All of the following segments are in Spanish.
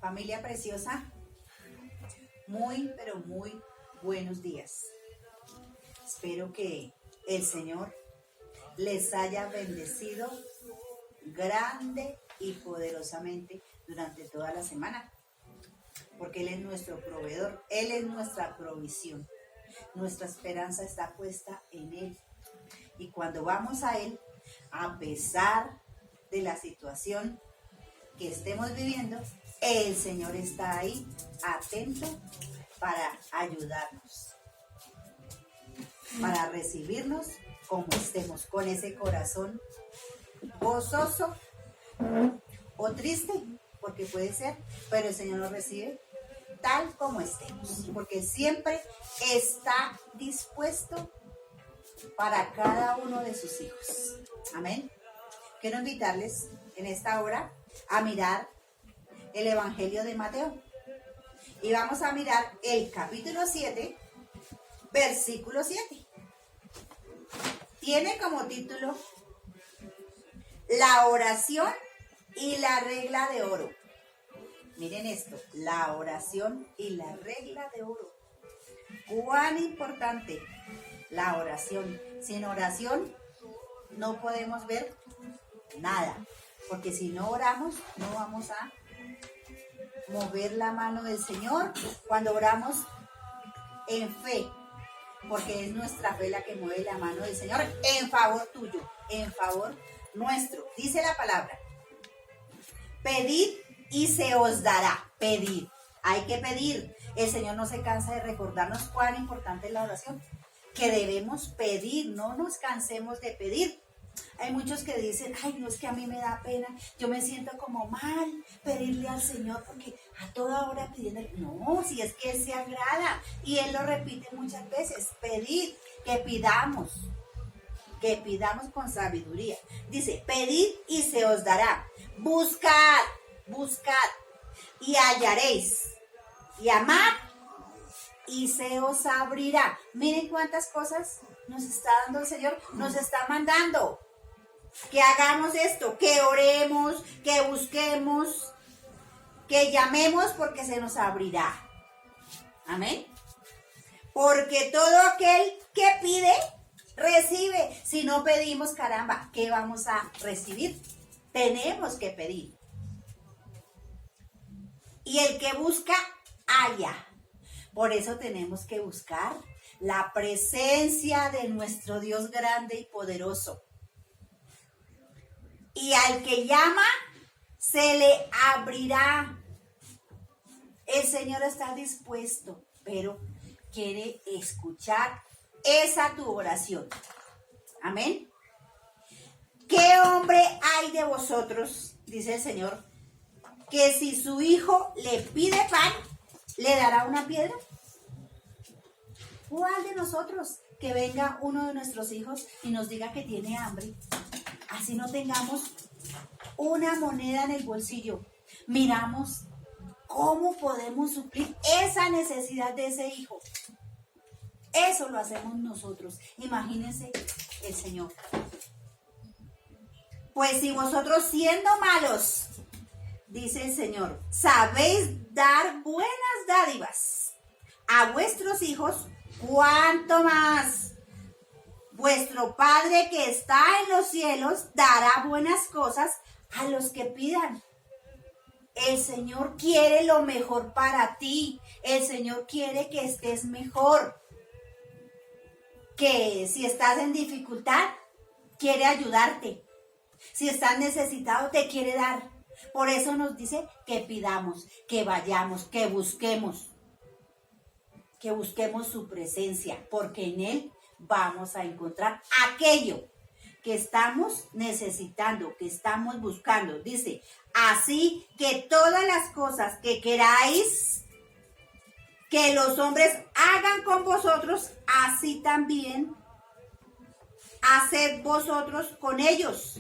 Familia preciosa, muy, pero muy buenos días. Espero que el Señor les haya bendecido grande y poderosamente durante toda la semana, porque Él es nuestro proveedor, Él es nuestra provisión. Nuestra esperanza está puesta en Él. Y cuando vamos a Él, a pesar de la situación que estemos viviendo, el Señor está ahí, atento para ayudarnos, para recibirnos como estemos, con ese corazón gozoso o triste, porque puede ser, pero el Señor nos recibe tal como estemos, porque siempre está dispuesto para cada uno de sus hijos. Amén. Quiero invitarles en esta hora a mirar el Evangelio de Mateo. Y vamos a mirar el capítulo 7, versículo 7. Tiene como título La oración y la regla de oro. Miren esto, la oración y la regla de oro. Cuán importante la oración. Sin oración no podemos ver nada, porque si no oramos no vamos a mover la mano del Señor cuando oramos en fe, porque es nuestra fe la que mueve la mano del Señor en favor tuyo, en favor nuestro. Dice la palabra: pedid y se os dará. Pedir, hay que pedir. El Señor no se cansa de recordarnos cuán importante es la oración, que debemos pedir, no nos cansemos de pedir. Hay muchos que dicen, ay, no, es que a mí me da pena, yo me siento como mal pedirle al Señor porque a toda hora pidiendo. No, si es que Él se agrada y Él lo repite muchas veces, pedir, que pidamos con sabiduría. Dice, pedid y se os dará, buscad y hallaréis, llamad y se os abrirá. Miren cuántas cosas nos está dando el Señor, nos está mandando. Que hagamos esto, que oremos, que busquemos, que llamemos, porque se nos abrirá. Amén. Porque todo aquel que pide, recibe. Si no pedimos, caramba, ¿qué vamos a recibir? Tenemos que pedir. Y el que busca, halla. Por eso tenemos que buscar la presencia de nuestro Dios grande y poderoso. Y al que llama, se le abrirá. El Señor está dispuesto, pero quiere escuchar esa tu oración. Amén. ¿Qué hombre hay de vosotros, dice el Señor, que si su hijo le pide pan, le dará una piedra? ¿Cuál de nosotros que venga uno de nuestros hijos y nos diga que tiene hambre? Así no tengamos una moneda en el bolsillo, miramos cómo podemos suplir esa necesidad de ese hijo. Eso lo hacemos nosotros. Imagínense el Señor. Pues si vosotros siendo malos, dice el Señor, sabéis dar buenas dádivas a vuestros hijos, ¿cuánto más vuestro Padre que está en los cielos dará buenas cosas a los que pidan? El Señor quiere lo mejor para ti. El Señor quiere que estés mejor. Que si estás en dificultad, quiere ayudarte. Si estás necesitado, te quiere dar. Por eso nos dice que pidamos, que vayamos, que busquemos su presencia, porque en Él vamos a encontrar aquello que estamos necesitando, que estamos buscando. Dice, así que todas las cosas que queráis que los hombres hagan con vosotros, así también haced vosotros con ellos.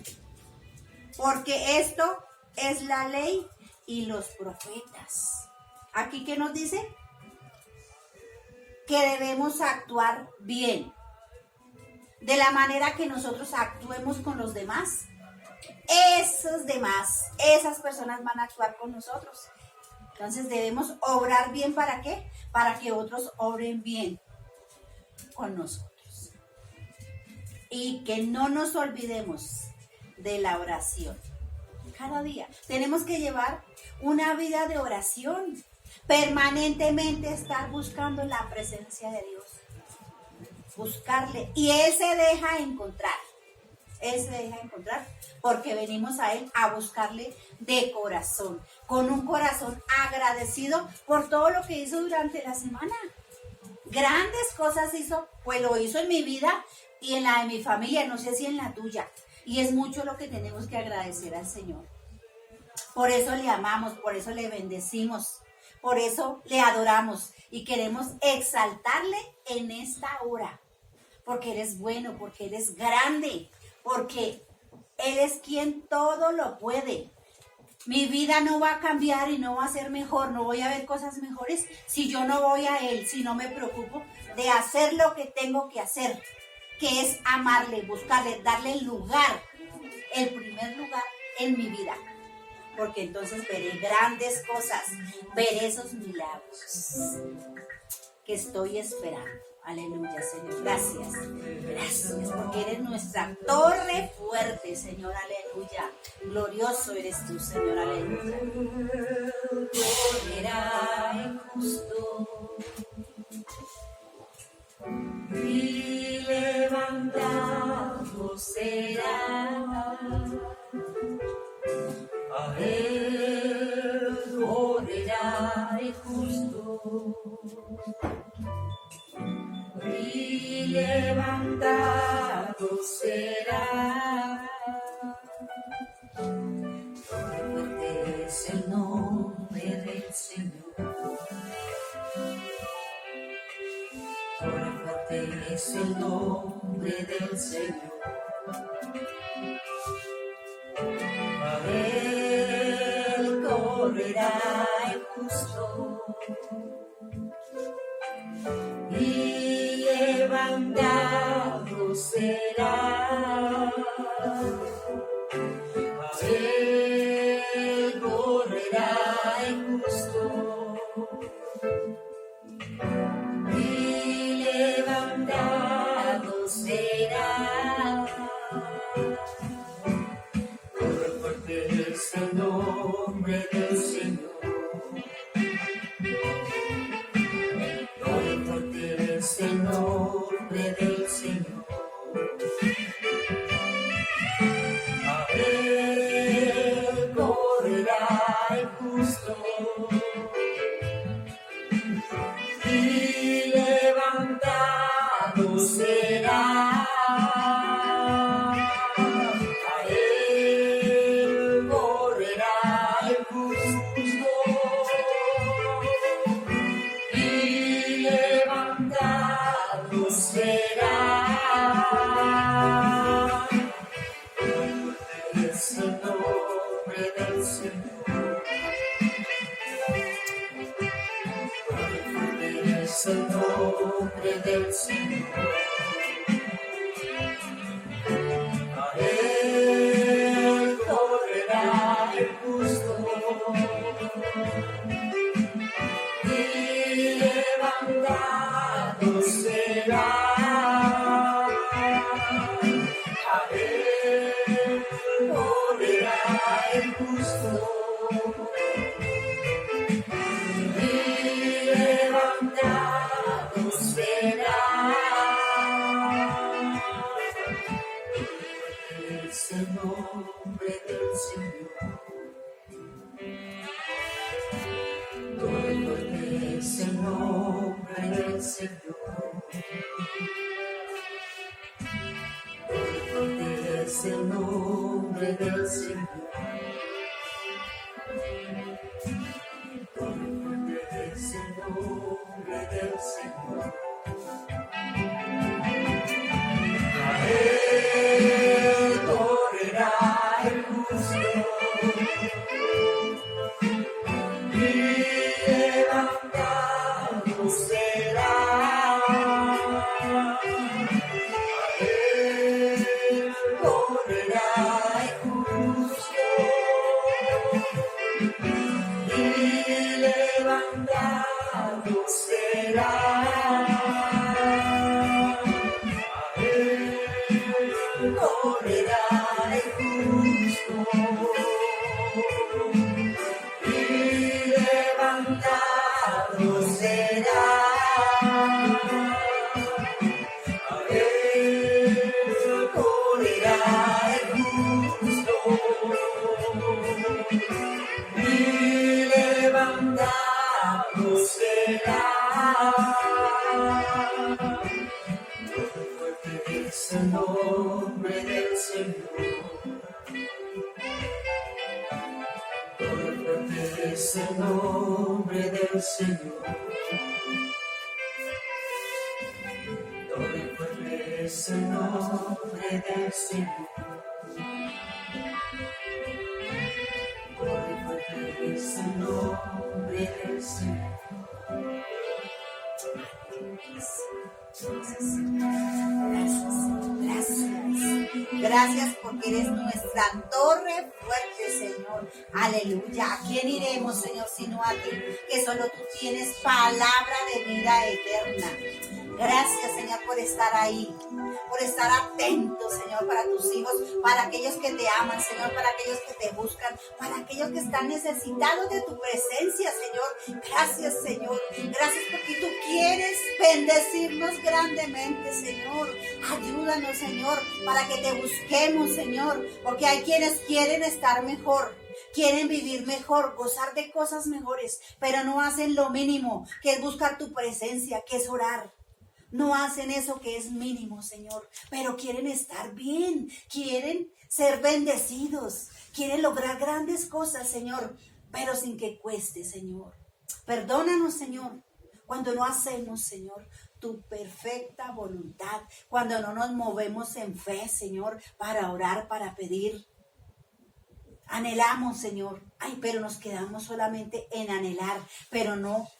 Porque esto es la ley y los profetas. ¿Aquí qué nos dice? Que debemos actuar bien. De la manera que nosotros actuemos con los demás, esas personas van a actuar con nosotros. Entonces debemos obrar bien, ¿para qué? Para que otros obren bien con nosotros. Y que no nos olvidemos de la oración. Cada día tenemos que llevar una vida de oración. Permanentemente estar buscando la presencia de Dios. Buscarle. Y Él se deja encontrar. Él se deja encontrar porque venimos a Él a buscarle de corazón. Con un corazón agradecido por todo lo que hizo durante la semana. Grandes cosas hizo, pues lo hizo en mi vida y en la de mi familia, no sé si en la tuya. Y es mucho lo que tenemos que agradecer al Señor. Por eso le amamos, por eso le bendecimos, por eso le adoramos y queremos exaltarle en esta hora. Porque Él es bueno, porque Él es grande, porque Él es quien todo lo puede. Mi vida no va a cambiar y no va a ser mejor, no voy a ver cosas mejores si yo no voy a Él, si no me preocupo de hacer lo que tengo que hacer, que es amarle, buscarle, darle el lugar, el primer lugar en mi vida. Porque entonces veré grandes cosas, veré esos milagros que estoy esperando. Aleluya, Señor. Gracias. Gracias, porque eres nuestra torre fuerte, Señor. Aleluya. Glorioso eres tú, Señor. Aleluya. Correrá el justo y levantado será. A Él correrá el justo y levantado será. Fuerte es el nombre del Señor. Fuerte es el nombre del Señor. A Él correrá el justo y levantado será. A Él correrá el justo y levantado será. Fuerte es el nombre del Señor. Fuerte es el nombre del Señor. A Él correrá el justo y levantado será. El nombre del Señor. A Él correrá el justo y levantado será. A Él correrá el justo y levantado será. Es el nombre del Señor. Todo es el nombre del Señor. Todo es el nombre del Señor. Es el nombre del Señor. A Él correrá el justo y levantado será. es el nombre del Señor. Torre fuerte es el nombre del Señor. Torre fuerte es el nombre del Señor. Gracias porque eres nuestra torre fuerte, Señor. Aleluya. ¿A quién iremos, Señor, sino a ti? Que solo tú tienes palabra de vida eterna. Gracias, Señor, por estar ahí, por estar atento, Señor, para tus hijos, para aquellos que te aman, Señor, para aquellos que te buscan, para aquellos que están necesitados de tu presencia, Señor. Gracias, Señor. Gracias porque tú quieres bendecirnos grandemente, Señor. Ayúdanos, Señor, para que te busquemos, Señor, porque hay quienes quieren estar mejor. Quieren vivir mejor, gozar de cosas mejores, pero no hacen lo mínimo, que es buscar tu presencia, que es orar. No hacen eso que es mínimo, Señor, pero quieren estar bien, quieren ser bendecidos, quieren lograr grandes cosas, Señor, pero sin que cueste, Señor. Perdónanos, Señor, cuando no hacemos, Señor, tu perfecta voluntad, cuando no nos movemos en fe, Señor, para orar, para pedir. Anhelamos, Señor, pero nos quedamos solamente en anhelar, pero no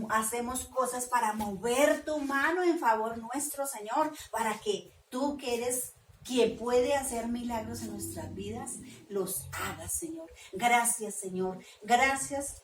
hacemos cosas para mover tu mano en favor nuestro, Señor, para que tú, que eres quien puede hacer milagros en nuestras vidas, los hagas, Señor. Gracias, Señor. Gracias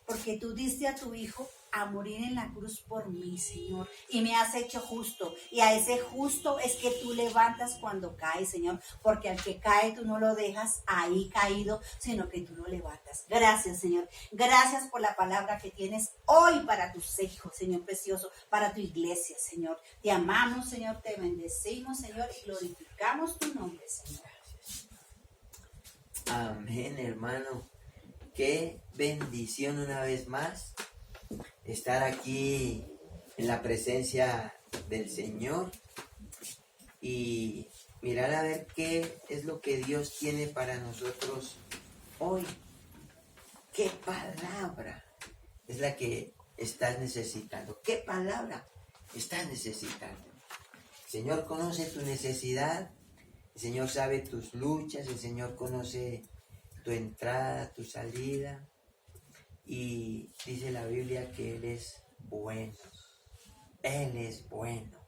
porque tú diste a tu Hijo a morir en la cruz por mí, Señor, y me has hecho justo, y a ese justo es que tú levantas cuando cae, Señor, porque al que cae tú no lo dejas ahí caído, sino que tú lo levantas. Gracias, Señor, gracias por la palabra que tienes hoy para tus hijos, Señor precioso, para tu iglesia, Señor. Te amamos, Señor, te bendecimos, Señor, y glorificamos tu nombre, Señor. Amén, hermano. Qué bendición una vez más estar aquí en la presencia del Señor y mirar a ver qué es lo que Dios tiene para nosotros hoy. ¿Qué palabra es la que estás necesitando? ¿Qué palabra estás necesitando? El Señor conoce tu necesidad, el Señor sabe tus luchas, el Señor conoce tu entrada, tu salida. Y dice la Biblia que Él es bueno. Él es bueno.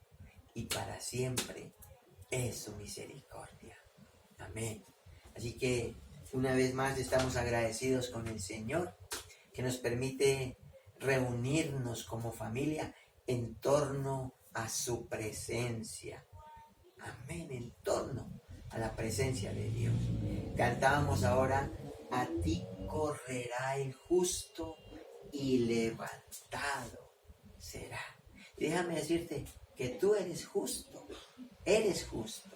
Y para siempre es su misericordia. Amén. Así que una vez más estamos agradecidos con el Señor, que nos permite reunirnos como familia en torno a su presencia. Amén. En torno a la presencia de Dios. Cantábamos ahora: a ti correrá el justo y levantado será. Y déjame decirte que tú eres justo. Eres justo.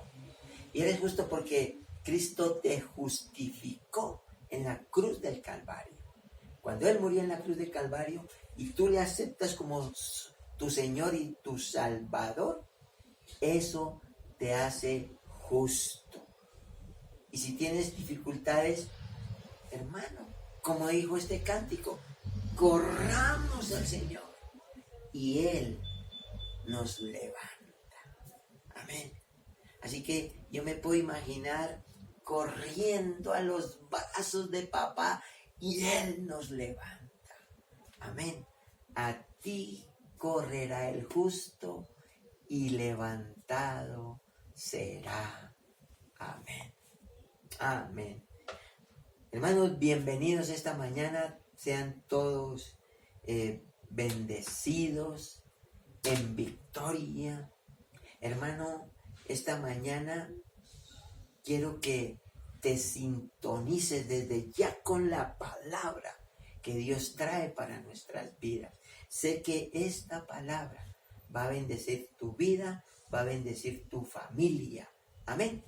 Y eres justo porque Cristo te justificó en la cruz del Calvario. Cuando Él murió en la cruz del Calvario y tú le aceptas como tu Señor y tu Salvador, eso te hace justo. Y si tienes dificultades, hermano, como dijo este cántico, corramos al Señor y Él nos levanta. Amén. Así que yo me puedo imaginar corriendo a los brazos de papá y Él nos levanta. Amén. A ti correrá el justo y levantado será. Amén. Amén. Hermanos, bienvenidos esta mañana. Sean todos bendecidos en victoria. Hermano, esta mañana quiero que te sintonices desde ya con la palabra que Dios trae para nuestras vidas. Sé que esta palabra va a bendecir tu vida, va a bendecir tu familia. Amén.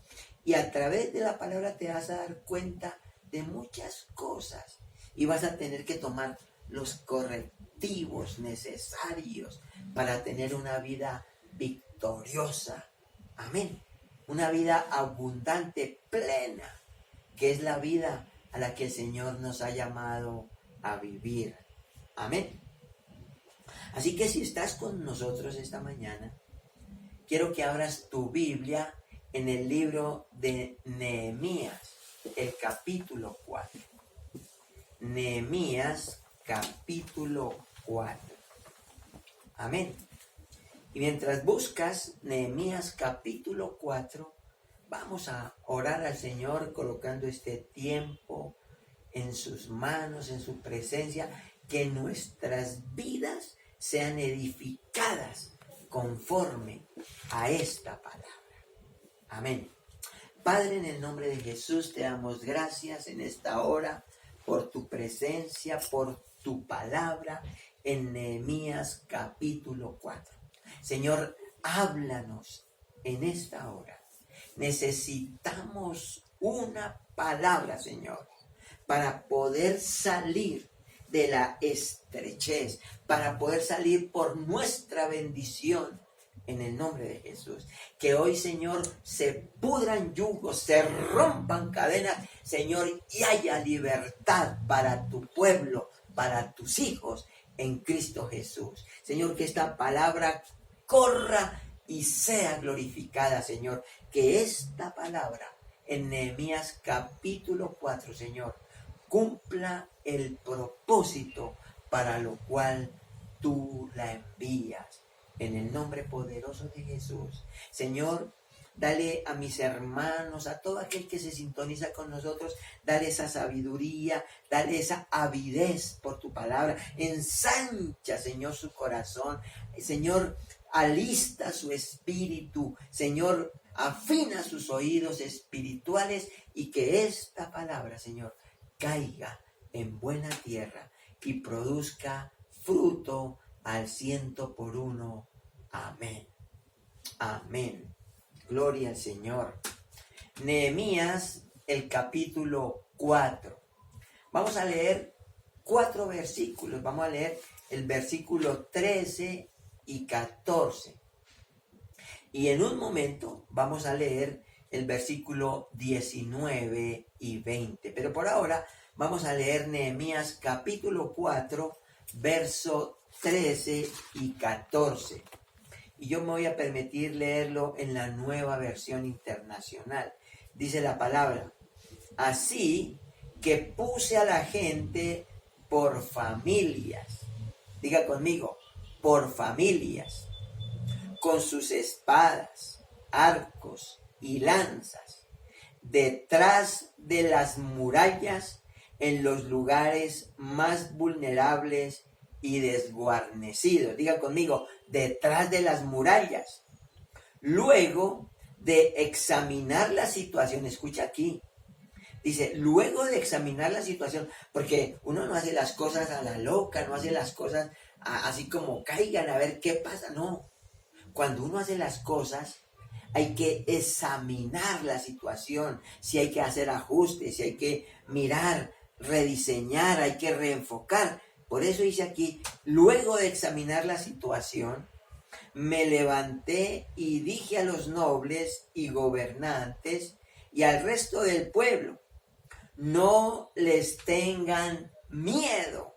Y a través de la palabra te vas a dar cuenta de muchas cosas y vas a tener que tomar los correctivos necesarios para tener una vida victoriosa. Amén. Una vida abundante, plena, que es la vida a la que el Señor nos ha llamado a vivir. Amén. Así que si estás con nosotros esta mañana, quiero que abras tu Biblia en el libro de Nehemías, el capítulo 4. Nehemías, capítulo 4. Amén. Y mientras buscas Nehemías, capítulo 4, vamos a orar al Señor colocando este tiempo en sus manos, en su presencia, que nuestras vidas sean edificadas conforme a esta palabra. Amén. Padre, en el nombre de Jesús te damos gracias en esta hora por tu presencia, por tu palabra en Nehemías capítulo 4. Señor, háblanos en esta hora. Necesitamos una palabra, Señor, para poder salir de la estrechez, para poder salir por nuestra bendición en el nombre de Jesús. Que hoy, Señor, se pudran yugos, se rompan cadenas, Señor, y haya libertad para tu pueblo, para tus hijos en Cristo Jesús. Señor, que esta palabra corra y sea glorificada, Señor. Que esta palabra en Nehemías capítulo 4, Señor, cumpla el propósito para lo cual tú la envías. En el nombre poderoso de Jesús. Señor, dale a mis hermanos, a todo aquel que se sintoniza con nosotros, dale esa sabiduría, dale esa avidez por tu palabra. Ensancha, Señor, su corazón. Señor, alista su espíritu. Señor, afina sus oídos espirituales y que esta palabra, Señor, caiga en buena tierra y produzca fruto al 100%. Amén. Amén. Gloria al Señor. Nehemías, el capítulo 4. Vamos a leer 4 versículos. Vamos a leer el versículo 13 y 14. Y en un momento vamos a leer el versículo 19 y 20. Pero por ahora vamos a leer Nehemías capítulo 4, verso 13 y 14. Y yo me voy a permitir leerlo en la Nueva Versión Internacional. Dice la palabra: así que puse a la gente por familias. Diga conmigo, por familias, con sus espadas, arcos y lanzas, detrás de las murallas, en los lugares más vulnerables y desguarnecidos. Diga conmigo, detrás de las murallas. Luego de examinar la situación, escucha aquí, dice, luego de examinar la situación, porque uno no hace las cosas a la loca, no hace las cosas así como caigan a ver qué pasa, no. Cuando uno hace las cosas, hay que examinar la situación, si hay que hacer ajustes, si hay que mirar, rediseñar, hay que reenfocar. Por eso dice aquí, luego de examinar la situación, me levanté y dije a los nobles y gobernantes y al resto del pueblo, no les tengan miedo,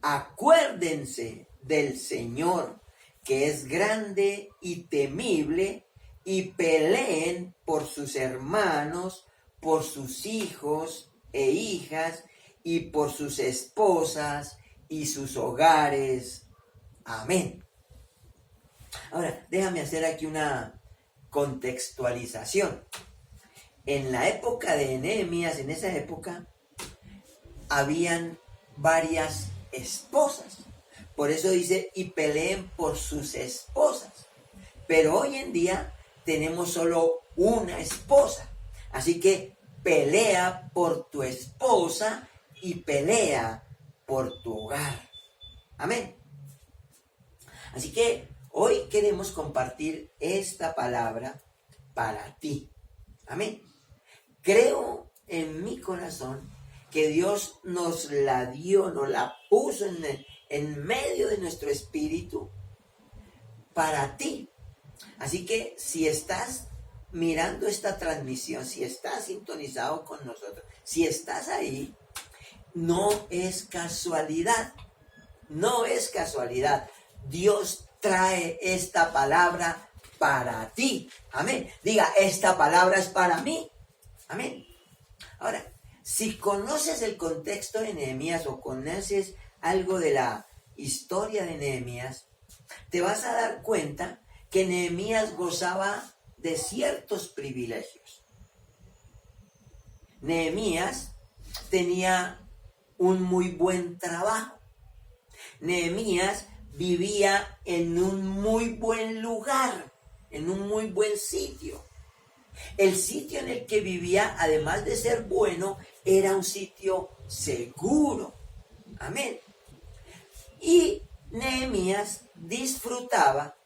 acuérdense del Señor, que es grande y temible, y peleen por sus hermanos, por sus hijos e hijas, y por sus esposas y sus hogares. Amén. Ahora, déjame hacer aquí una contextualización. En la época de Nehemías, en esa época, habían varias esposas. Por eso dice, y peleen por sus esposas. Pero hoy en día tenemos solo una esposa. Así que pelea por tu esposa y pelea por tu hogar. Amén. Así que hoy queremos compartir esta palabra para ti. Amén. Creo en mi corazón que Dios nos la dio, nos la puso en medio de nuestro espíritu para ti. Así que si estás mirando esta transmisión, si estás sintonizado con nosotros, si estás ahí, no es casualidad. No es casualidad. Dios trae esta palabra para ti. Amén. Diga, esta palabra es para mí. Amén. Ahora, si conoces el contexto de Nehemías o conoces algo de la historia de Nehemías, te vas a dar cuenta que Nehemías gozaba de ciertos privilegios. Nehemías tenía un muy buen trabajo. Nehemías vivía en un muy buen lugar, en un muy buen sitio. El sitio en el que vivía, además de ser bueno, era un sitio seguro. Amén. Y Nehemías disfrutaba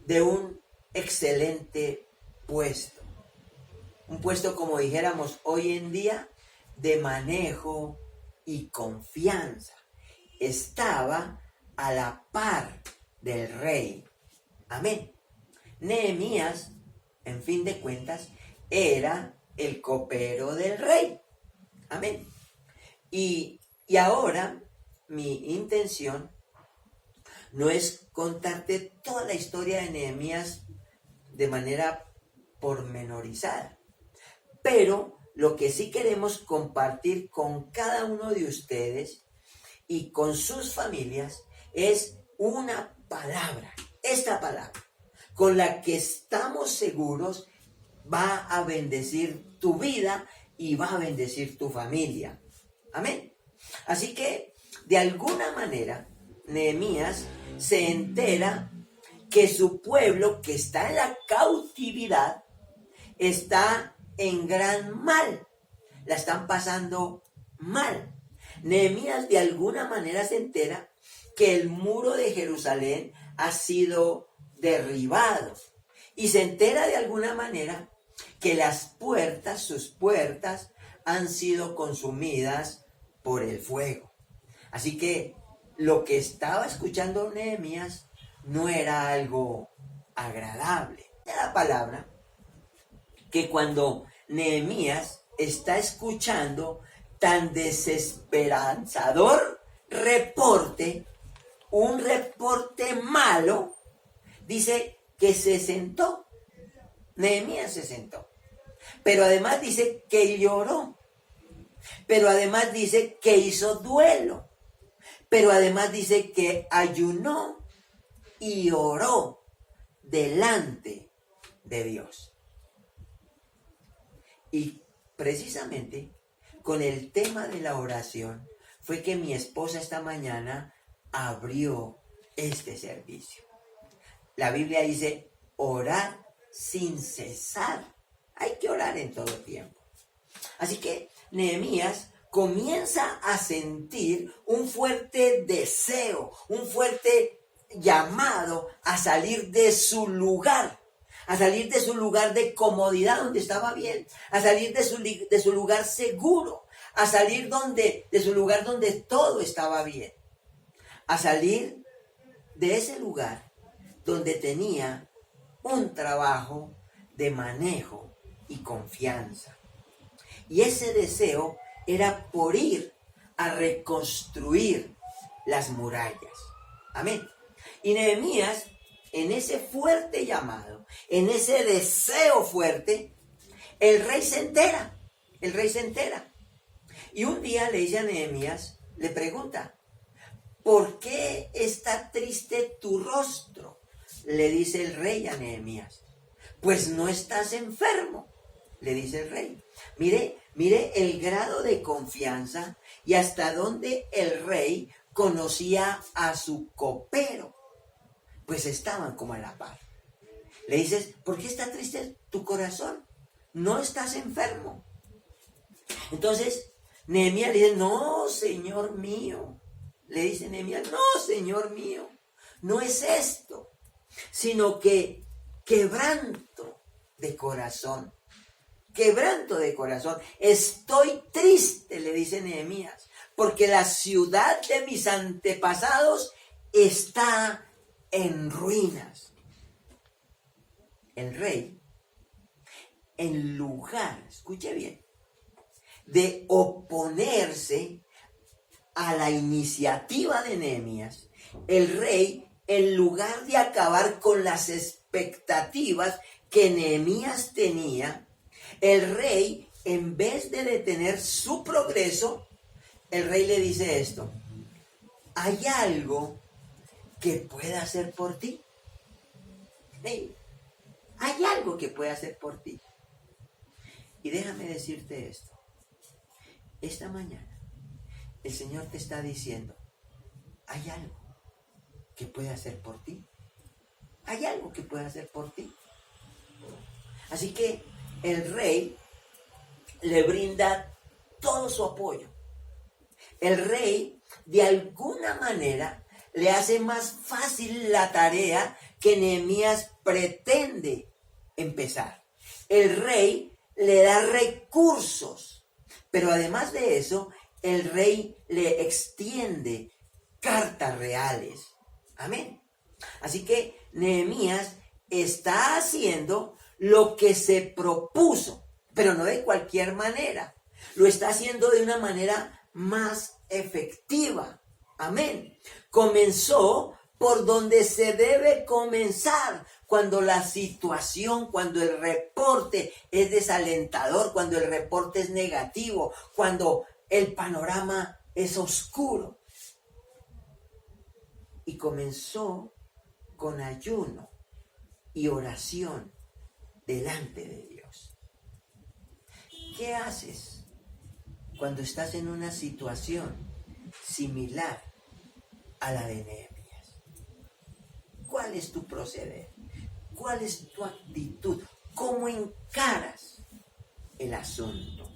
de un excelente puesto. Un puesto, como dijéramos hoy en día, de manejo y confianza. Estaba a la par del rey. Amén. Nehemías, en fin de cuentas, era el copero del rey. Amén. Y ahora mi intención no es contarte toda la historia de Nehemías de manera pormenorizada, pero lo que sí queremos compartir con cada uno de ustedes y con sus familias es una palabra, esta palabra, con la que estamos seguros va a bendecir tu vida y va a bendecir tu familia. Amén. Así que, de alguna manera, Nehemías se entera que su pueblo, que está en la cautividad, está en gran mal. La están pasando mal. Nehemías de alguna manera se entera que el muro de Jerusalén ha sido derribado. Y se entera de alguna manera que las puertas, sus puertas, han sido consumidas por el fuego. Así que lo que estaba escuchando Nehemías no era algo agradable. Era la palabra que cuando Nehemías está escuchando tan desesperanzador reporte, un reporte malo, dice que se sentó. Nehemías se sentó. Pero además dice que lloró. Pero además dice que hizo duelo. Pero además dice que ayunó y oró delante de Dios. Y precisamente con el tema de la oración fue que mi esposa esta mañana abrió este servicio. La Biblia dice, orar sin cesar. Hay que orar en todo tiempo. Así que Nehemías comienza a sentir un fuerte deseo, un fuerte llamado a salir de su lugar. A salir de su lugar de comodidad donde estaba bien, a salir de su lugar seguro, a salir de su lugar donde todo estaba bien, a salir de ese lugar donde tenía un trabajo de manejo y confianza. Y ese deseo era por ir a reconstruir las murallas. Amén. Y Nehemías, en ese fuerte llamado, en ese deseo fuerte, el rey se entera. Y un día le dice a Nehemías, le pregunta, ¿por qué está triste tu rostro? Le dice el rey a Nehemías. Pues no estás enfermo, le dice el rey. Mire el grado de confianza y hasta dónde el rey conocía a su copero. Pues estaban como a la par. Le dices, ¿por qué está triste tu corazón? No estás enfermo. Entonces, Nehemías le dice, no, Señor mío. Le dice Nehemías, no, Señor mío. No es esto, sino que quebranto de corazón. Quebranto de corazón. Estoy triste, le dice Nehemías, porque la ciudad de mis antepasados está en ruinas. El rey, en lugar, escuche bien, de oponerse a la iniciativa de Nehemías, el rey, en lugar de acabar con las expectativas que Nehemías tenía, el rey, en vez de detener su progreso, el rey le dice esto: ¿hay algo que pueda hacer por ti? Hey, hay algo que pueda hacer por ti. Y déjame decirte esto. Esta mañana el Señor te está diciendo: hay algo que puede hacer por ti. Hay algo que puede hacer por ti. Así que el rey le brinda todo su apoyo. El rey, de alguna manera, le hace más fácil la tarea que Nehemías pretende empezar. El rey le da recursos, pero además de eso, el rey le extiende cartas reales. Amén. Así que Nehemías está haciendo lo que se propuso, pero no de cualquier manera. Lo está haciendo de una manera más efectiva. Amén. Comenzó por donde se debe comenzar, cuando la situación, cuando el reporte es desalentador, cuando el reporte es negativo, cuando el panorama es oscuro. Y comenzó con ayuno y oración delante de Dios. ¿Qué haces cuando estás en una situación similar a la de Nehemías? ¿Cuál es tu proceder? ¿Cuál es tu actitud? ¿Cómo encaras el asunto?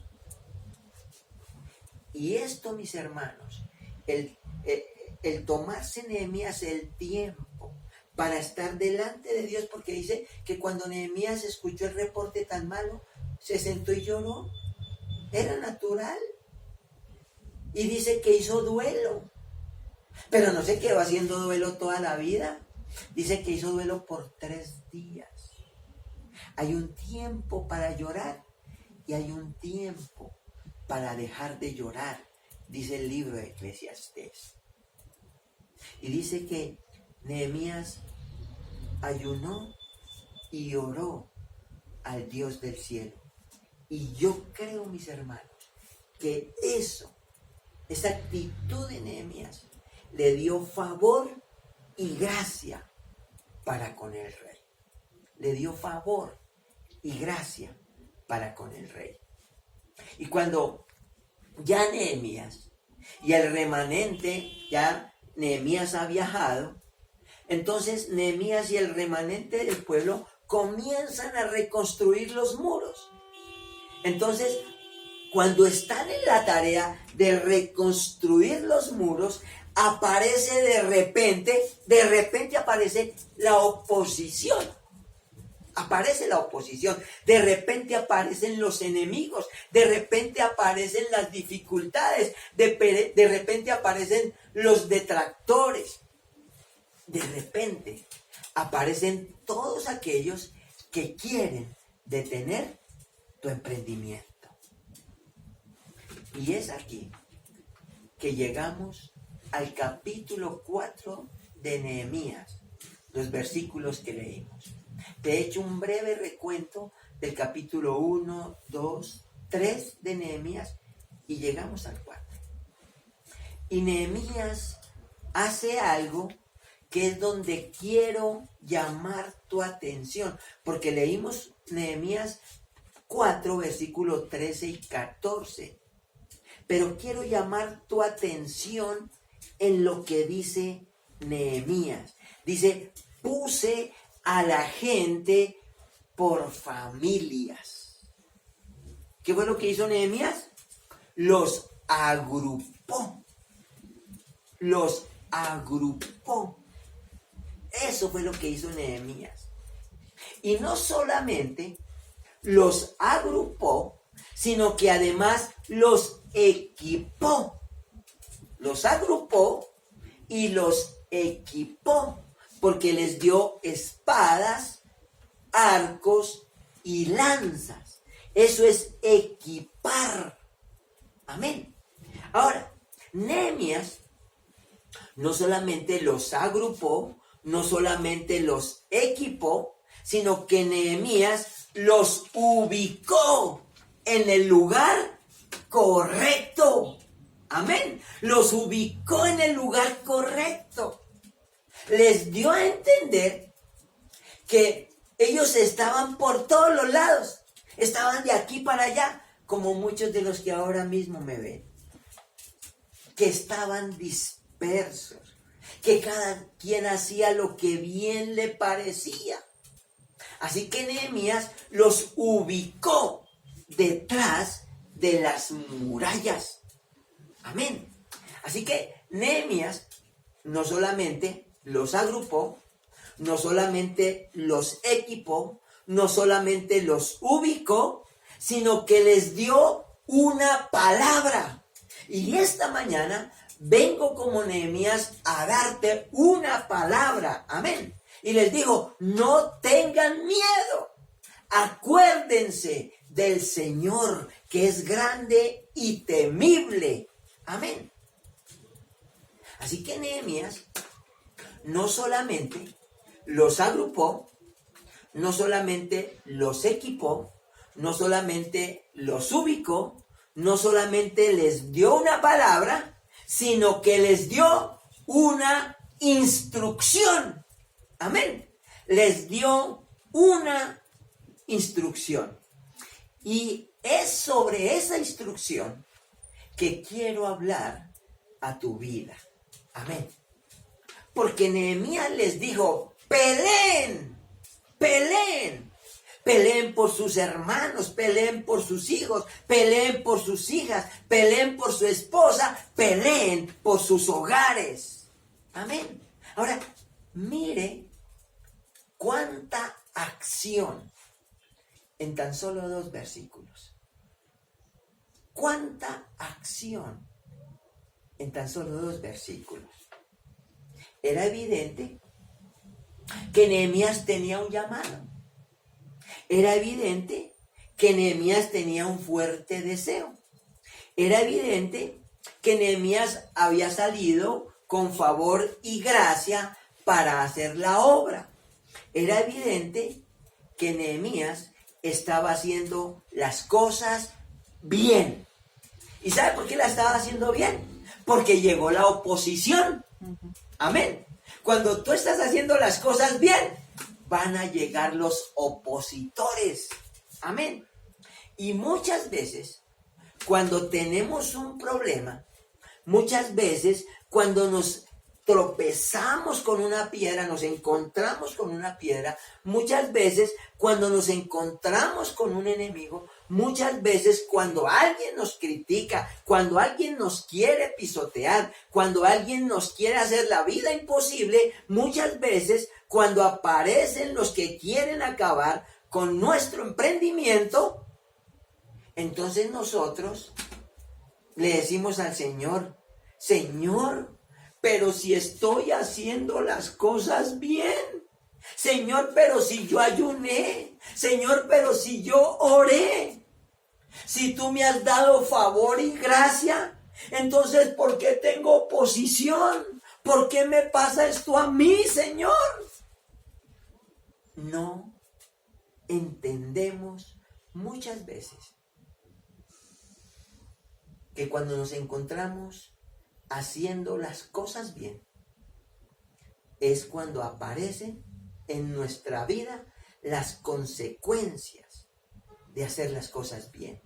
Y esto, mis hermanos, el tomarse Nehemías el tiempo para estar delante de Dios, porque dice que cuando Nehemías escuchó el reporte tan malo, se sentó y lloró. Era natural. Y dice que hizo duelo. Pero no se quedó haciendo duelo toda la vida. Dice que hizo duelo por 3 días. Hay un tiempo para llorar y hay un tiempo para dejar de llorar, dice el libro de Eclesiastés. Y dice que Nehemías ayunó y oró al Dios del cielo. Y yo creo, mis hermanos, que esa actitud de Nehemías le dio favor y gracia para con el rey. Le dio favor y gracia para con el rey. Y cuando ya Nehemías y el remanente, ya Nehemías ha viajado, entonces Nehemías y el remanente del pueblo comienzan a reconstruir los muros. Entonces, cuando están en la tarea de reconstruir los muros, aparece de repente aparece la oposición. Aparece la oposición, de repente aparecen los enemigos, de repente aparecen las dificultades, de repente aparecen los detractores, de repente aparecen todos aquellos que quieren detener tu emprendimiento. Y es aquí que llegamos al capítulo 4 de Nehemías, los versículos que leímos. Te he hecho un breve recuento del capítulo 1, 2, 3 de Nehemías y llegamos al 4. Y Nehemías hace algo que es donde quiero llamar tu atención, porque leímos Nehemías 4, versículos 13 y 14. Pero quiero llamar tu atención en lo que dice Nehemías. Dice: puse a la gente por familias. ¿Qué fue lo que hizo Nehemías? Los agrupó. Los agrupó. Eso fue lo que hizo Nehemías. Y no solamente los agrupó, sino que además los equipó. Los agrupó y los equipó, porque les dio espadas, arcos y lanzas. Eso es equipar. Amén. Ahora, Nehemías no solamente los agrupó, no solamente los equipó, sino que Nehemías los ubicó en el lugar correcto. Amén. Los ubicó en el lugar correcto. Les dio a entender que ellos estaban por todos los lados. Estaban de aquí para allá, como muchos de los que ahora mismo me ven. Que estaban dispersos. Que cada quien hacía lo que bien le parecía. Así que Nehemías los ubicó detrás de las murallas. Amén. Así que Nehemías no solamente los agrupó, no solamente los equipó, no solamente los ubicó, sino que les dio una palabra. Y esta mañana vengo como Nehemías a darte una palabra. Amén. Y les digo, no tengan miedo. Acuérdense del Señor, que es grande y temible. Amén. Así que Nehemías no solamente los agrupó, no solamente los equipó, no solamente los ubicó, no solamente les dio una palabra, sino que les dio una instrucción. Amén. Les dio una instrucción. Y es sobre esa instrucción que quiero hablar a tu vida. Amén. Porque Nehemías les dijo, peleen, peleen. Peleen por sus hermanos, peleen por sus hijos, peleen por sus hijas, peleen por su esposa, peleen por sus hogares. Amén. Ahora, mire cuánta acción en tan solo 2 versículos. Cuánta acción en tan solo 2 versículos. Era evidente que Nehemías tenía un llamado. Era evidente que Nehemías tenía un fuerte deseo. Era evidente que Nehemías había salido con favor y gracia para hacer la obra. Era evidente que Nehemías estaba haciendo las cosas bien. ¿Y sabe por qué la estaba haciendo bien? Porque llegó la oposición. Amén. Cuando tú estás haciendo las cosas bien, van a llegar los opositores. Amén. Y muchas veces, cuando tenemos un problema, muchas veces cuando nos tropezamos con una piedra, nos encontramos con una piedra, muchas veces cuando nos encontramos con un enemigo, muchas veces cuando alguien nos critica, cuando alguien nos quiere pisotear, cuando alguien nos quiere hacer la vida imposible, muchas veces cuando aparecen los que quieren acabar con nuestro emprendimiento, entonces nosotros le decimos al Señor, Señor, pero si estoy haciendo las cosas bien. Señor, pero si yo ayuné. Señor, pero si yo oré. Si tú me has dado favor y gracia, entonces ¿por qué tengo oposición? ¿Por qué me pasa esto a mí, Señor? No entendemos muchas veces que cuando nos encontramos haciendo las cosas bien, es cuando aparecen en nuestra vida las consecuencias de hacer las cosas bien.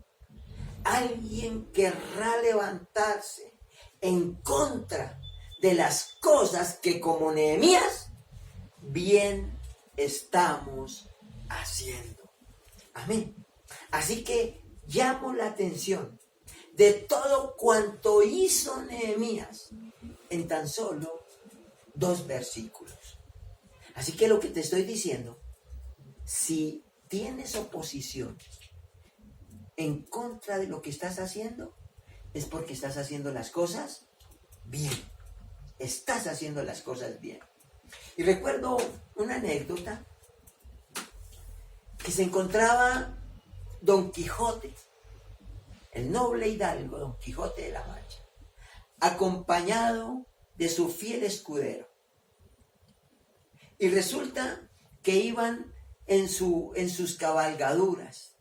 Alguien querrá levantarse en contra de las cosas que como Nehemías bien estamos haciendo. Amén. Así que llamo la atención de todo cuanto hizo Nehemías en tan solo 2 versículos. Así que lo que te estoy diciendo, si tienes oposición en contra de lo que estás haciendo, es porque estás haciendo las cosas bien. Estás haciendo las cosas bien. Y recuerdo una anécdota que se encontraba Don Quijote, el noble hidalgo Don Quijote de la Mancha, acompañado de su fiel escudero. Y resulta que iban en sus cabalgaduras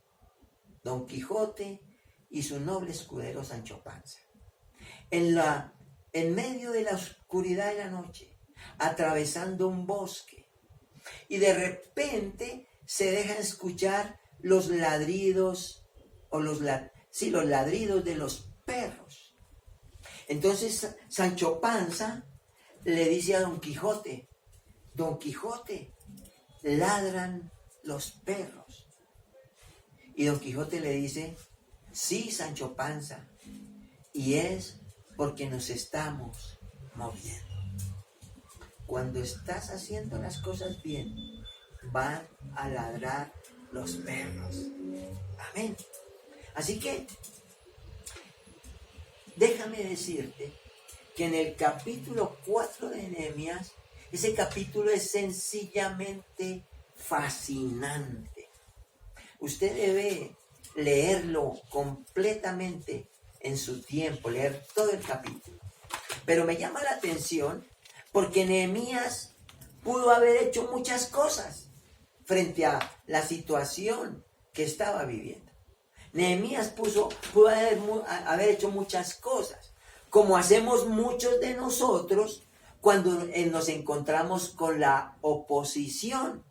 Don Quijote y su noble escudero Sancho Panza. En medio de la oscuridad de la noche, atravesando un bosque, y de repente se dejan escuchar los ladridos los ladridos de los perros. Entonces Sancho Panza le dice a Don Quijote, Don Quijote, ladran los perros. Y Don Quijote le dice, sí, Sancho Panza, y es porque nos estamos moviendo. Cuando estás haciendo las cosas bien, van a ladrar los perros. Amén. Así que, déjame decirte que en el capítulo 4 de Nehemías, ese capítulo es sencillamente fascinante. Usted debe leerlo completamente en su tiempo, leer todo el capítulo. Pero me llama la atención porque Nehemías pudo haber hecho muchas cosas frente a la situación que estaba viviendo. Nehemías pudo haber hecho muchas cosas, como hacemos muchos de nosotros cuando nos encontramos con la oposición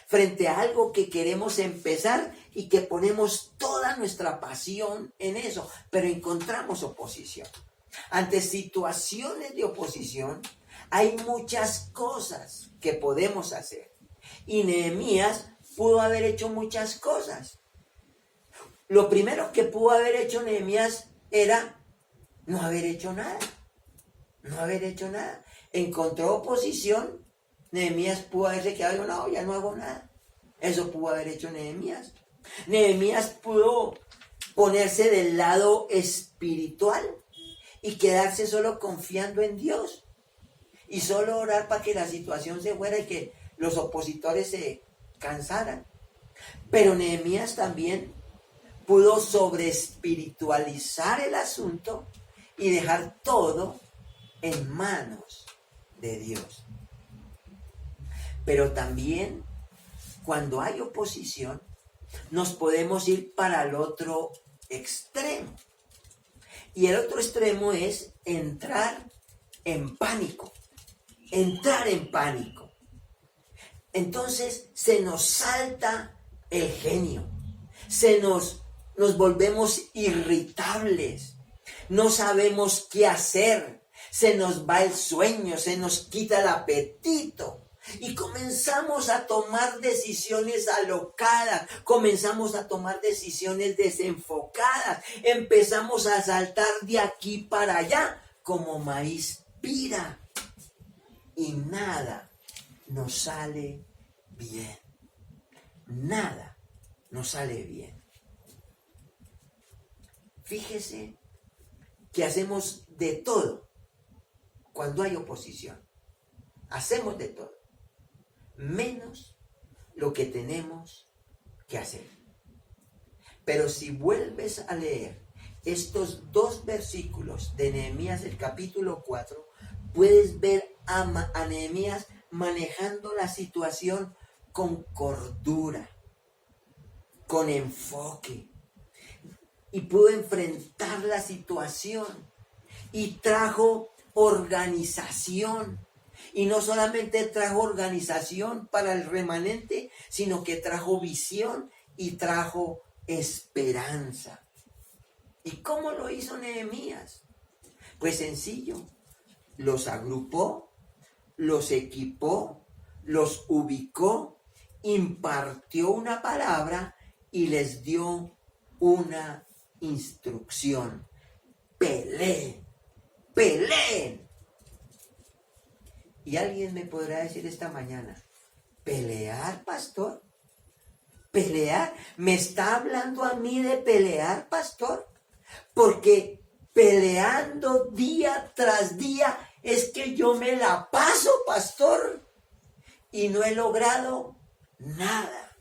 frente a algo que queremos empezar y que ponemos toda nuestra pasión en eso, pero encontramos oposición. Ante situaciones de oposición hay muchas cosas que podemos hacer y Nehemías pudo haber hecho muchas cosas. Lo primero que pudo haber hecho Nehemías era no haber hecho nada. No haber hecho nada. Encontró oposición. Nehemías pudo haberse quedado, no, ya no hago nada. Eso pudo haber hecho Nehemías. Nehemías pudo ponerse del lado espiritual y quedarse solo confiando en Dios. Y solo orar para que la situación se fuera y que los opositores se cansaran. Pero Nehemías también pudo sobreespiritualizar el asunto y dejar todo en manos de Dios. Pero también, cuando hay oposición, nos podemos ir para el otro extremo. Y el otro extremo es entrar en pánico. Entrar en pánico. Entonces se nos salta el genio. Nos volvemos irritables. No sabemos qué hacer. Se nos va el sueño, se nos quita el apetito. Y comenzamos a tomar decisiones alocadas, comenzamos a tomar decisiones desenfocadas, empezamos a saltar de aquí para allá como maíz pira. Y nada nos sale bien. Nada nos sale bien. Fíjese que hacemos de todo cuando hay oposición. Hacemos de todo, menos lo que tenemos que hacer. Pero si vuelves a leer estos dos versículos de Nehemías del capítulo 4, puedes ver a Nehemías manejando la situación con cordura, con enfoque, y pudo enfrentar la situación y trajo organización. Y no solamente trajo organización para el remanente, sino que trajo visión y trajo esperanza. ¿Y cómo lo hizo Nehemías? Pues sencillo, los agrupó, los equipó, los ubicó, impartió una palabra y les dio una instrucción. Peleen, peleen. Y alguien me podrá decir esta mañana, ¿pelear, pastor? ¿Pelear? ¿Me está hablando a mí de pelear, pastor? Porque peleando día tras día es que yo me la paso, pastor, y no he logrado nada.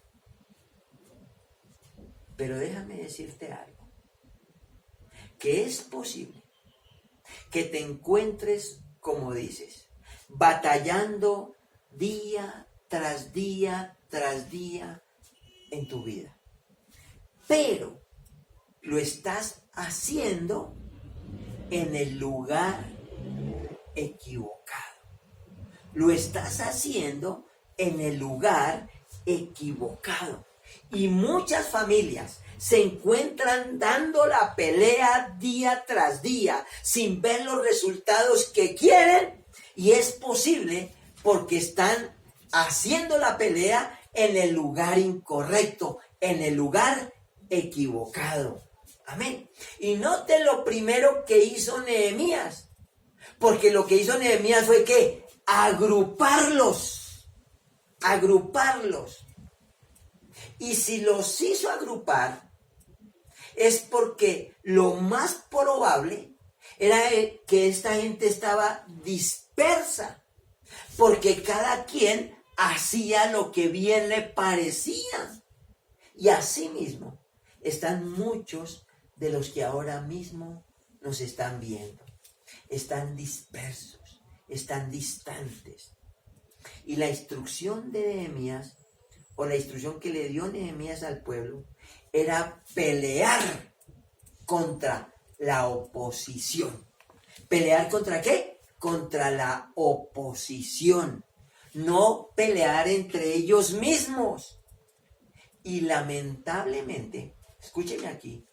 Pero déjame decirte algo, que es posible que te encuentres, como dices, batallando día tras día tras día en tu vida. Pero lo estás haciendo en el lugar equivocado. Lo estás haciendo en el lugar equivocado. Y muchas familias se encuentran dando la pelea día tras día sin ver los resultados que quieren, y es posible porque están haciendo la pelea en el lugar incorrecto, en el lugar equivocado. Amén. Y note lo primero que hizo Nehemías, porque lo que hizo Nehemías fue que agruparlos. Y si los hizo agrupar, es porque lo más probable era que esta gente estaba dispersa, porque cada quien hacía lo que bien le parecía. Y asimismo están muchos de los que ahora mismo nos están viendo. Están dispersos, están distantes. Y la instrucción de Nehemías, o la instrucción que le dio Nehemías al pueblo, era pelear contra la oposición. ¿Pelear contra qué? Contra la oposición. No pelear entre ellos mismos. Y lamentablemente, escúcheme aquí,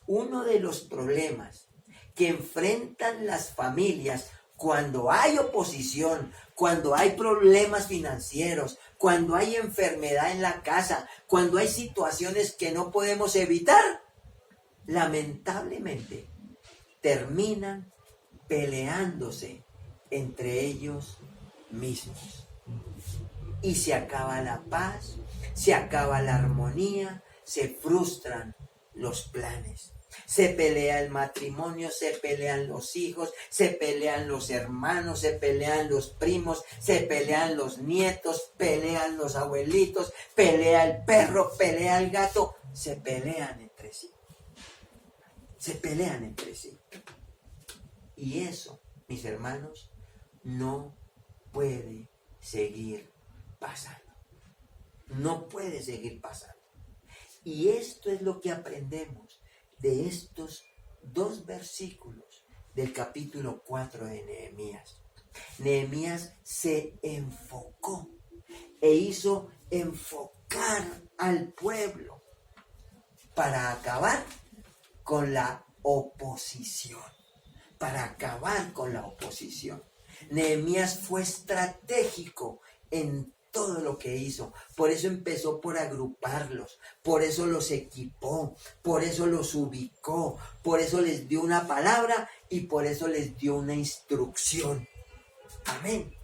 uno de los problemas que enfrentan las familias cuando hay oposición, cuando hay problemas financieros, cuando hay enfermedad en la casa, cuando hay situaciones que no podemos evitar, lamentablemente terminan peleándose entre ellos mismos. Y se acaba la paz, se acaba la armonía, se frustran los planes. Se pelea el matrimonio, se pelean los hijos, se pelean los hermanos, se pelean los primos, se pelean los nietos, pelean los abuelitos, pelea el perro, pelea el gato, se pelean entre sí. Se pelean entre sí. Y eso, mis hermanos, no puede seguir pasando. No puede seguir pasando. Y esto es lo que aprendemos de estos dos versículos del capítulo 4 de Nehemías. Nehemías se enfocó e hizo enfocar al pueblo para acabar con la oposición. Para acabar con la oposición. Nehemías fue estratégico en todo lo que hizo. Por eso empezó por agruparlos, por eso los equipó, por eso los ubicó, por eso les dio una palabra y por eso les dio una instrucción. Amén.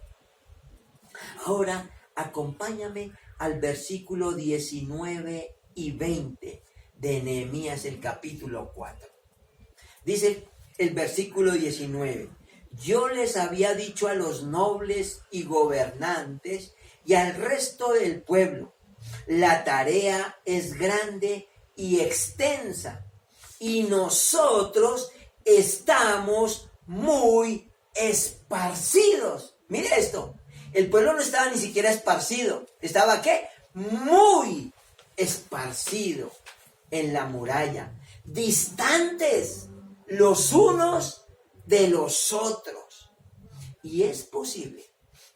Ahora acompáñame al versículo 19 y 20 de Nehemías, el capítulo 4. Dice el versículo 19: yo les había dicho a los nobles y gobernantes y al resto del pueblo, la tarea es grande y extensa, y nosotros estamos muy esparcidos. Mire esto, el pueblo no estaba ni siquiera esparcido, estaba ¿qué? Muy esparcido en la muralla, distantes los unos de los otros. Y es posible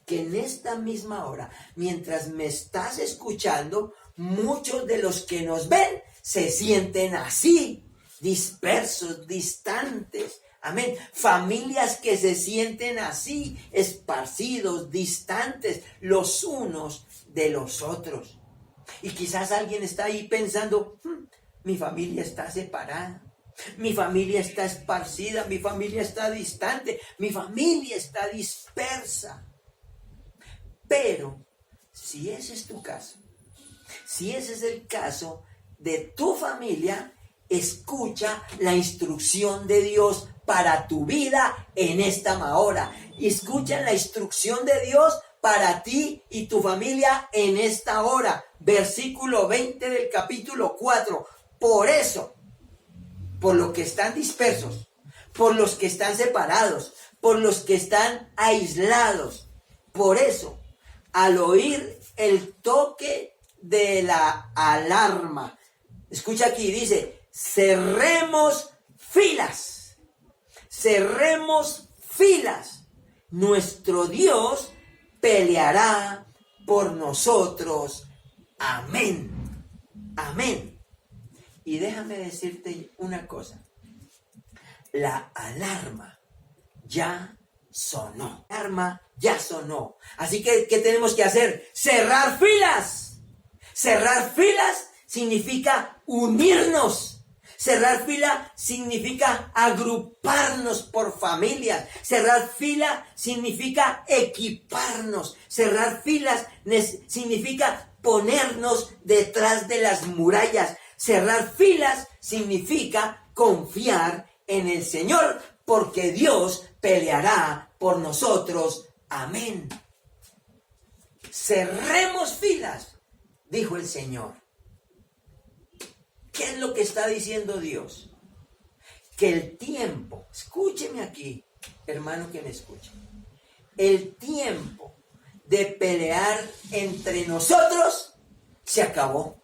que en esta misma hora, mientras me estás escuchando, muchos de los que nos ven se sienten así, dispersos, distantes. Amén. Familias que se sienten así, esparcidos, distantes los unos de los otros. Y quizás alguien está ahí pensando, mi familia está separada. Mi familia está esparcida, mi familia está distante, mi familia está dispersa. Pero, si ese es tu caso, si ese es el caso de tu familia, escucha la instrucción de Dios para tu vida en esta hora. Escucha la instrucción de Dios para ti y tu familia en esta hora. Versículo 20 del capítulo 4. Por eso, por lo que están dispersos, por los que están separados, por los que están aislados. Por eso, al oír el toque de la alarma, escucha aquí, dice, cerremos filas, cerremos filas. Nuestro Dios peleará por nosotros. Amén. Amén. Y déjame decirte una cosa. La alarma ya sonó. La alarma ya sonó. Así que, ¿qué tenemos que hacer? Cerrar filas. Cerrar filas significa unirnos. Cerrar fila significa agruparnos por familias. Cerrar fila significa equiparnos. Cerrar filas significa ponernos detrás de las murallas. Cerrar filas significa confiar en el Señor, porque Dios peleará por nosotros. Amén. Cerremos filas, dijo el Señor. ¿Qué es lo que está diciendo Dios? Que el tiempo, escúcheme aquí, hermano que me escucha, el tiempo de pelear entre nosotros se acabó.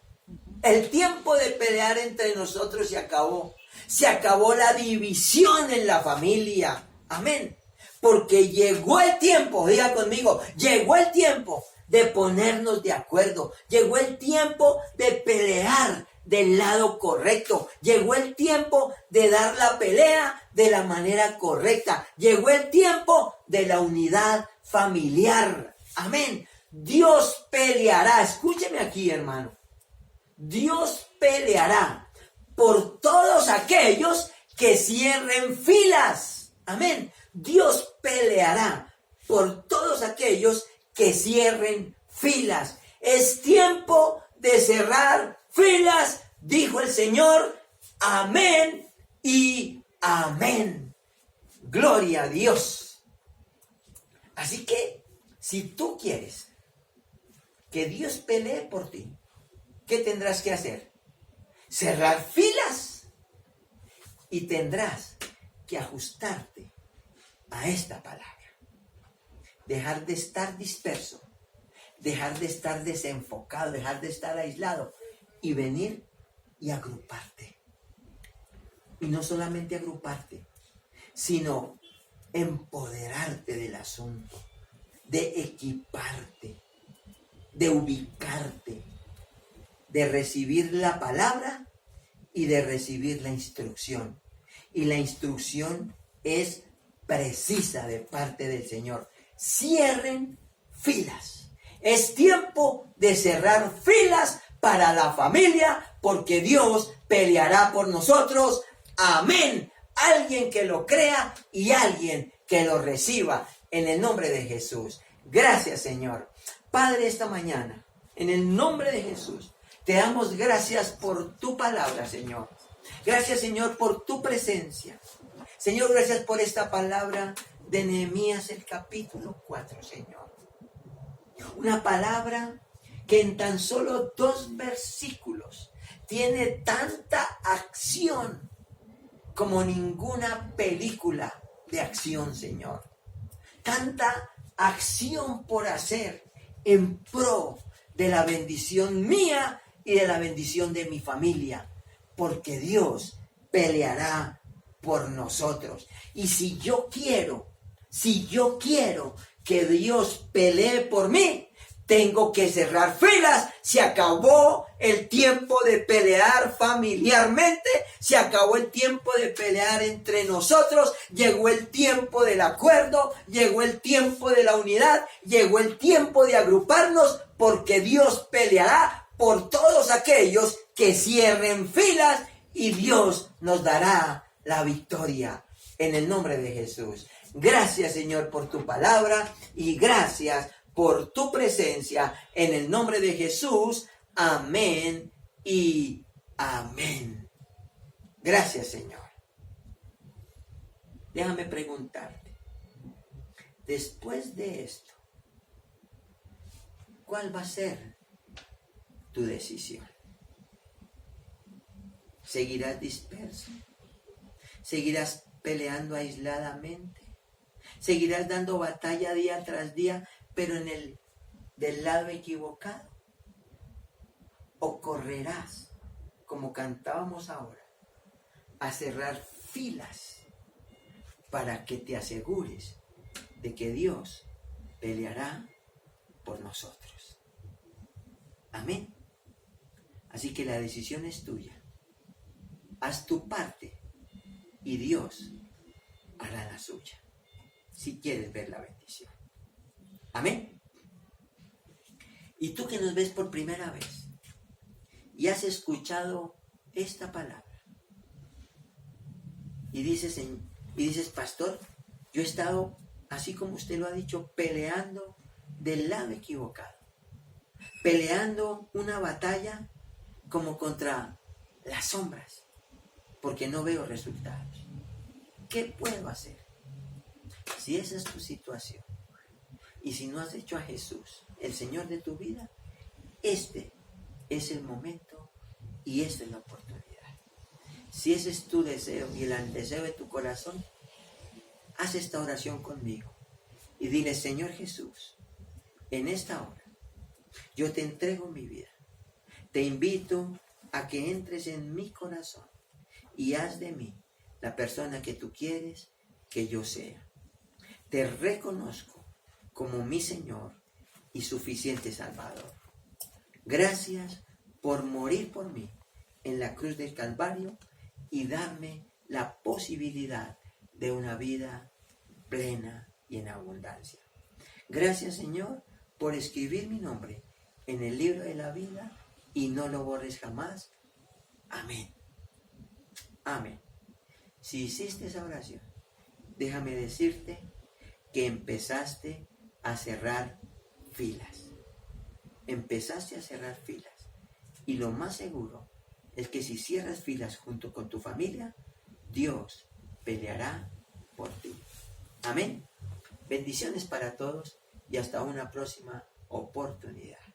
El tiempo de pelear entre nosotros se acabó. Se acabó la división en la familia. Amén. Porque llegó el tiempo, diga conmigo, llegó el tiempo de ponernos de acuerdo. Llegó el tiempo de pelear del lado correcto. Llegó el tiempo de dar la pelea de la manera correcta. Llegó el tiempo de la unidad familiar. Amén. Dios peleará. Escúcheme aquí, hermano. Dios peleará por todos aquellos que cierren filas. Amén. Dios peleará por todos aquellos que cierren filas. Es tiempo de cerrar filas, dijo el Señor. Amén y amén. Gloria a Dios. Así que, si tú quieres que Dios pelee por ti, ¿qué tendrás que hacer? Cerrar filas. Y tendrás que ajustarte a esta palabra. Dejar de estar disperso. Dejar de estar desenfocado. Dejar de estar aislado. Y venir y agruparte. Y no solamente agruparte, sino empoderarte del asunto. De equiparte. De ubicarte. De recibir la palabra y de recibir la instrucción. Y la instrucción es precisa de parte del Señor. Cierren filas. Es tiempo de cerrar filas para la familia, porque Dios peleará por nosotros. Amén. Alguien que lo crea y alguien que lo reciba en el nombre de Jesús. Gracias, Señor. Padre, esta mañana, en el nombre de Jesús, te damos gracias por tu palabra, Señor. Gracias, Señor, por tu presencia. Señor, gracias por esta palabra de Nehemías, el capítulo 4, Señor. Una palabra que en tan solo 2 versículos tiene tanta acción como ninguna película de acción, Señor. Tanta acción por hacer en pro de la bendición mía y de la bendición de mi familia, porque Dios peleará por nosotros. Y si yo quiero que Dios pelee por mí, tengo que cerrar filas. Se acabó el tiempo de pelear familiarmente, se acabó el tiempo de pelear entre nosotros, llegó el tiempo del acuerdo, llegó el tiempo de la unidad, llegó el tiempo de agruparnos, porque Dios peleará por todos aquellos que cierren filas y Dios nos dará la victoria en el nombre de Jesús. Gracias, Señor, por tu palabra y gracias por tu presencia en el nombre de Jesús. Amén y amén. Gracias, Señor. Déjame preguntarte, después de esto, ¿cuál va a ser tu decisión? ¿Seguirás disperso? ¿Seguirás peleando aisladamente. Seguirás dando batalla día tras día, pero del lado equivocado. O correrás, como cantábamos ahora, a cerrar filas para que te asegures de que Dios peleará por nosotros. Amén. Así que la decisión es tuya. Haz tu parte y Dios hará la suya, si quieres ver la bendición. Amén. Y tú que nos ves por primera vez y has escuchado esta palabra y dices, pastor, yo he estado, así como usted lo ha dicho, peleando del lado equivocado, peleando una batalla como contra las sombras, porque no veo resultados. ¿Qué puedo hacer? Si esa es tu situación y si no has hecho a Jesús el Señor de tu vida, este es el momento y esta es la oportunidad. Si ese es tu deseo y el deseo de tu corazón, haz esta oración conmigo y dile, Señor Jesús, en esta hora yo te entrego mi vida. Te invito a que entres en mi corazón y haz de mí la persona que tú quieres que yo sea. Te reconozco como mi Señor y suficiente Salvador. Gracias por morir por mí en la cruz del Calvario y darme la posibilidad de una vida plena y en abundancia. Gracias, Señor, por escribir mi nombre en el libro de la vida y no lo borres jamás. Amén. Amén. Si hiciste esa oración, déjame decirte que empezaste a cerrar filas. Empezaste a cerrar filas. Y lo más seguro es que si cierras filas junto con tu familia, Dios peleará por ti. Amén. Bendiciones para todos y hasta una próxima oportunidad.